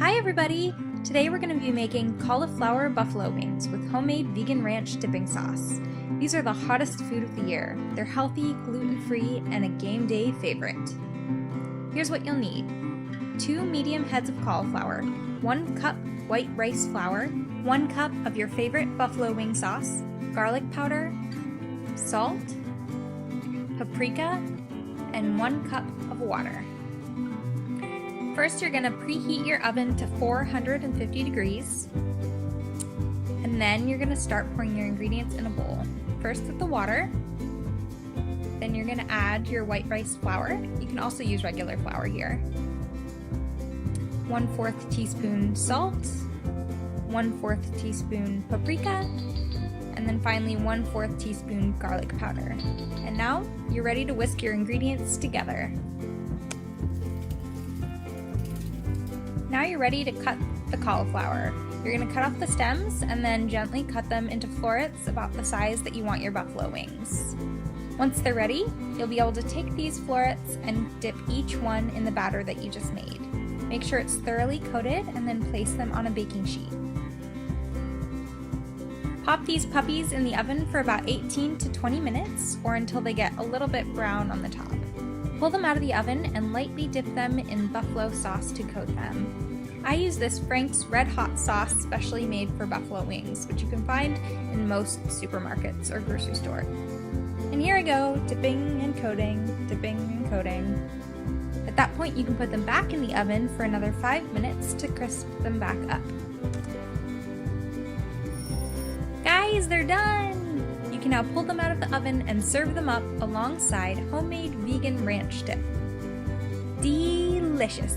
Hi everybody! Today we're going to be making cauliflower buffalo wings with homemade vegan ranch dipping sauce. These are the hottest food of the year. They're healthy, gluten-free, and a game day favorite. Here's what you'll need. 2 medium heads of cauliflower, 1 cup white rice flour, 1 cup of your favorite buffalo wing sauce, garlic powder, salt, paprika, and 1 cup of water. First, you're going to preheat your oven to 450 degrees, and then you're going to start pouring your ingredients in a bowl. First with the water, then you're going to add your white rice flour. You can also use regular flour here. 1/4 teaspoon salt, 1/4 teaspoon paprika, and then finally 1/4 teaspoon garlic powder. And now you're ready to whisk your ingredients together. Now you're ready to cut the cauliflower. You're going to cut off the stems and then gently cut them into florets about the size that you want your buffalo wings. Once they're ready, you'll be able to take these florets and dip each one in the batter that you just made. Make sure it's thoroughly coated and then place them on a baking sheet. Pop these puppies in the oven for about 18 to 20 minutes or until they get a little bit brown on the top. Pull them out of the oven and lightly dip them in buffalo sauce to coat them. I use this Frank's Red Hot sauce specially made for buffalo wings, which you can find in most supermarkets or grocery store. And here I go, dipping and coating, dipping and coating. At that point, you can put them back in the oven for another 5 minutes to crisp them back up. Guys, they're done! You can now pull them out of the oven and serve them up alongside homemade vegan ranch dip. Delicious!